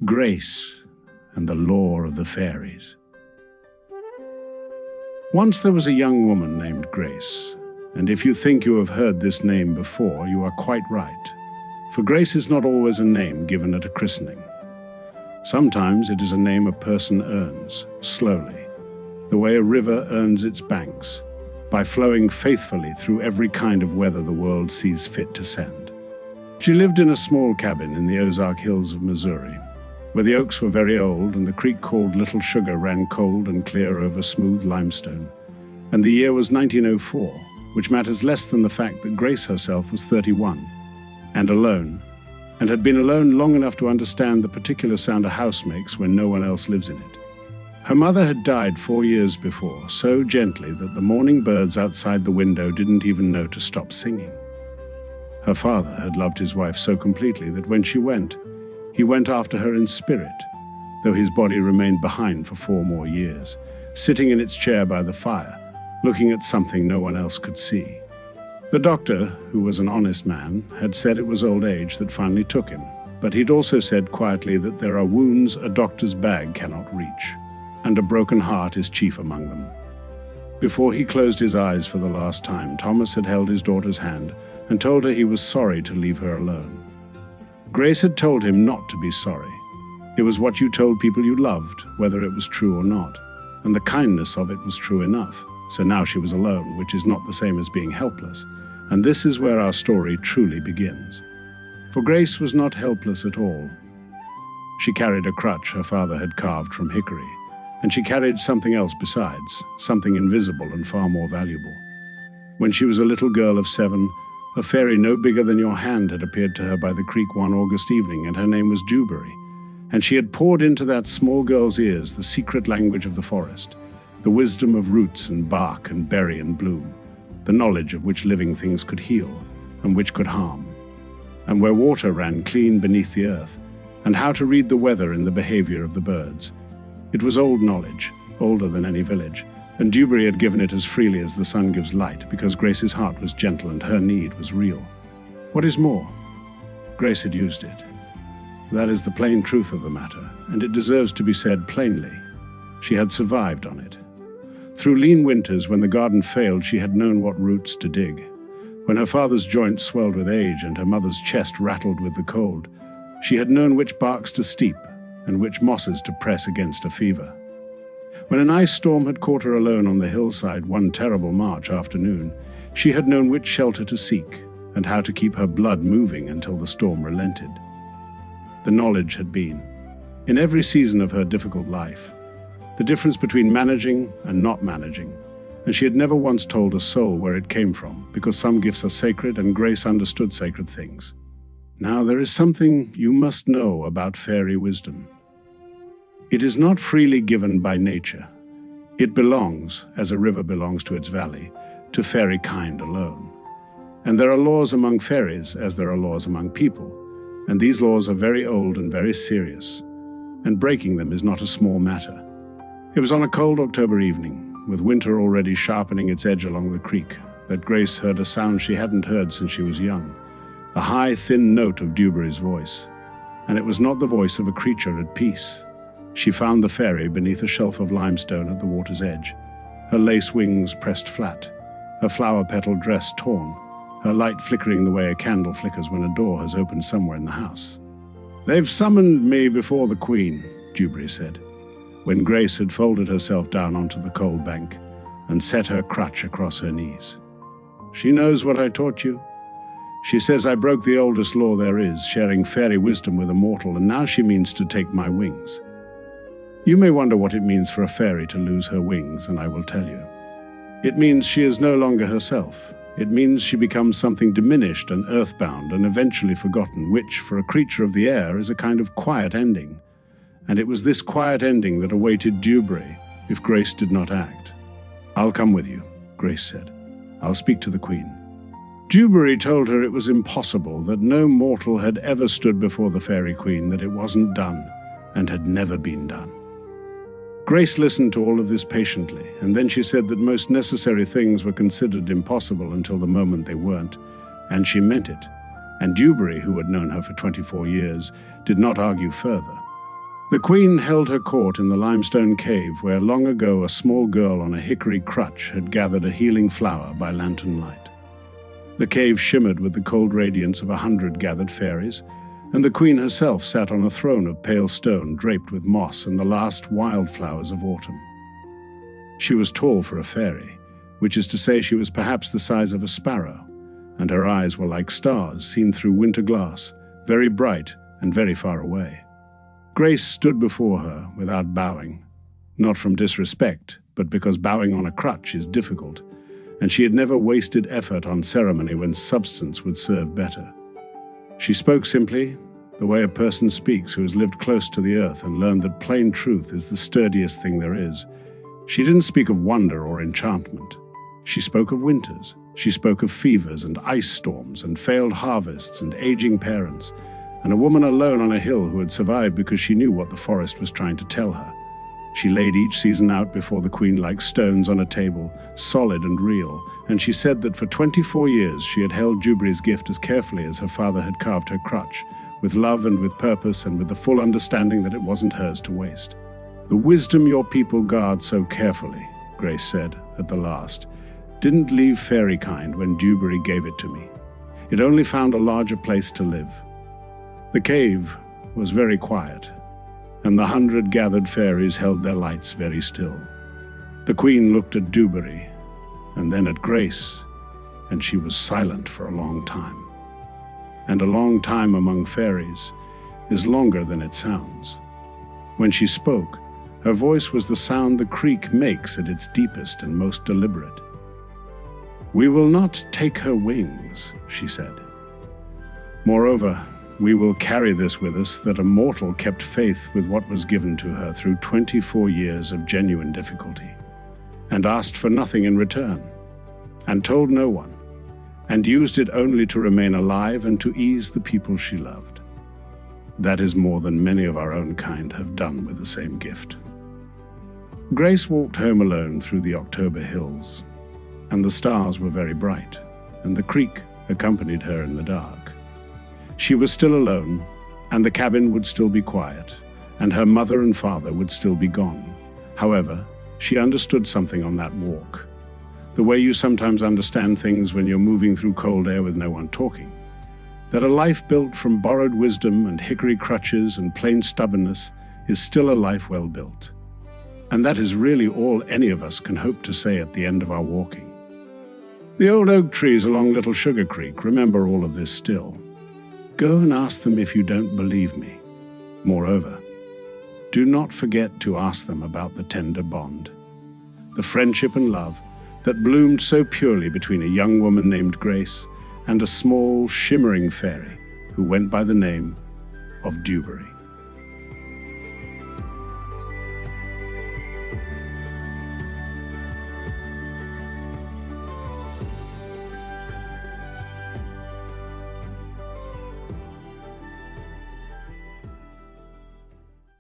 Grace and the Lore of the Fairies. Once there was a young woman named Grace, and if you think you have heard this name before, you are quite right. For Grace is not always a name given at a christening. Sometimes it is a name a person earns, slowly, the way a river earns its banks, by flowing faithfully through every kind of weather the world sees fit to send. She lived in a small cabin in the Ozark Hills of Missouri, where the oaks were very old and the creek called Little Sugar ran cold and clear over smooth limestone. And the year was 1904, which matters less than the fact that Grace herself was 31, and alone, and had been alone long enough to understand the particular sound a house makes when no one else lives in it. Her mother had died 4 years before, so gently that the morning birds outside the window didn't even know to stop singing. Her father had loved his wife so completely that when she went, he went after her in spirit, though his body remained behind for 4 more years, sitting in its chair by the fire, looking at something no one else could see. The doctor, who was an honest man, had said it was old age that finally took him, but he'd also said quietly that there are wounds a doctor's bag cannot reach, and a broken heart is chief among them. Before he closed his eyes for the last time, Thomas had held his daughter's hand and told her he was sorry to leave her alone. Grace had told him not to be sorry. It was what you told people you loved, whether it was true or not, and the kindness of it was true enough. So now she was alone, which is not the same as being helpless, and this is where our story truly begins. For Grace was not helpless at all. She carried a crutch her father had carved from hickory, and she carried something else besides, something invisible and far more valuable. When she was a little girl of 7, a fairy no bigger than your hand had appeared to her by the creek one August evening, and her name was Dewberry, and she had poured into that small girl's ears the secret language of the forest, the wisdom of roots and bark and berry and bloom, the knowledge of which living things could heal and which could harm, and where water ran clean beneath the earth, and how to read the weather in the behavior of the birds. It was old knowledge, older than any village, and Dewberry had given it as freely as the sun gives light, because Grace's heart was gentle and her need was real. What is more, Grace had used it. That is the plain truth of the matter, and it deserves to be said plainly. She had survived on it. Through lean winters, when the garden failed, she had known what roots to dig. When her father's joints swelled with age and her mother's chest rattled with the cold, she had known which barks to steep and which mosses to press against a fever. When an ice storm had caught her alone on the hillside one terrible March afternoon, she had known which shelter to seek and how to keep her blood moving until the storm relented. The knowledge had been, in every season of her difficult life, the difference between managing and not managing, and she had never once told a soul where it came from, because some gifts are sacred and Grace understood sacred things. Now there is something you must know about fairy wisdom. It is not freely given by nature. It belongs, as a river belongs to its valley, to fairy kind alone. And there are laws among fairies as there are laws among people, and these laws are very old and very serious, and breaking them is not a small matter. It was on a cold October evening, with winter already sharpening its edge along the creek, that Grace heard a sound she hadn't heard since she was young, the high, thin note of Dewberry's voice. And it was not the voice of a creature at peace. She found the fairy beneath a shelf of limestone at the water's edge, her lace wings pressed flat, her flower-petal dress torn, her light flickering the way a candle flickers when a door has opened somewhere in the house. "They've summoned me before the Queen," Dewberry said, when Grace had folded herself down onto the cold bank and set her crutch across her knees. "She knows what I taught you. She says I broke the oldest law there is, sharing fairy wisdom with a mortal, and now she means to take my wings." You may wonder what it means for a fairy to lose her wings, and I will tell you. It means she is no longer herself. It means she becomes something diminished and earthbound and eventually forgotten, which, for a creature of the air, is a kind of quiet ending. And it was this quiet ending that awaited Dewberry if Grace did not act. "I'll come with you," Grace said. "I'll speak to the Queen." Dewberry told her it was impossible, that no mortal had ever stood before the Fairy Queen, that it wasn't done and had never been done. Grace listened to all of this patiently, and then she said that most necessary things were considered impossible until the moment they weren't, and she meant it. And Dewberry, who had known her for 24 years, did not argue further. The queen held her court in the limestone cave where long ago a small girl on a hickory crutch had gathered a healing flower by lantern light. The cave shimmered with the cold radiance of 100 gathered fairies, and the queen herself sat on a throne of pale stone draped with moss and the last wildflowers of autumn. She was tall for a fairy, which is to say she was perhaps the size of a sparrow, and her eyes were like stars seen through winter glass, very bright and very far away. Grace stood before her without bowing, not from disrespect, but because bowing on a crutch is difficult, and she had never wasted effort on ceremony when substance would serve better. She spoke simply, the way a person speaks who has lived close to the earth and learned that plain truth is the sturdiest thing there is. She didn't speak of wonder or enchantment. She spoke of winters. She spoke of fevers and ice storms and failed harvests and aging parents, and a woman alone on a hill who had survived because she knew what the forest was trying to tell her. She laid each season out before the queen like stones on a table, solid and real, and she said that for 24 years she had held Dewberry's gift as carefully as her father had carved her crutch, with love and with purpose and with the full understanding that it wasn't hers to waste. "The wisdom your people guard so carefully," Grace said at the last, "didn't leave fairy kind when Dewberry gave it to me. It only found a larger place to live." The cave was very quiet, and the 100 gathered fairies held their lights very still. The queen looked at Dewberry, and then at Grace, and she was silent for a long time. And a long time among fairies is longer than it sounds. When she spoke, her voice was the sound the creek makes at its deepest and most deliberate. "We will not take her wings," she said. "Moreover, we will carry this with us that a mortal kept faith with what was given to her through 24 years of genuine difficulty, and asked for nothing in return, and told no one, and used it only to remain alive and to ease the people she loved. That is more than many of our own kind have done with the same gift." Grace walked home alone through the October hills, and the stars were very bright, and the creek accompanied her in the dark. She was still alone, and the cabin would still be quiet, and her mother and father would still be gone. However, she understood something on that walk, the way you sometimes understand things when you're moving through cold air with no one talking, that a life built from borrowed wisdom and hickory crutches and plain stubbornness is still a life well built. And that is really all any of us can hope to say at the end of our walking. The old oak trees along Little Sugar Creek remember all of this still. Go and ask them if you don't believe me. Moreover, do not forget to ask them about the tender bond, the friendship and love that bloomed so purely between a young woman named Grace and a small, shimmering fairy who went by the name of Dewberry.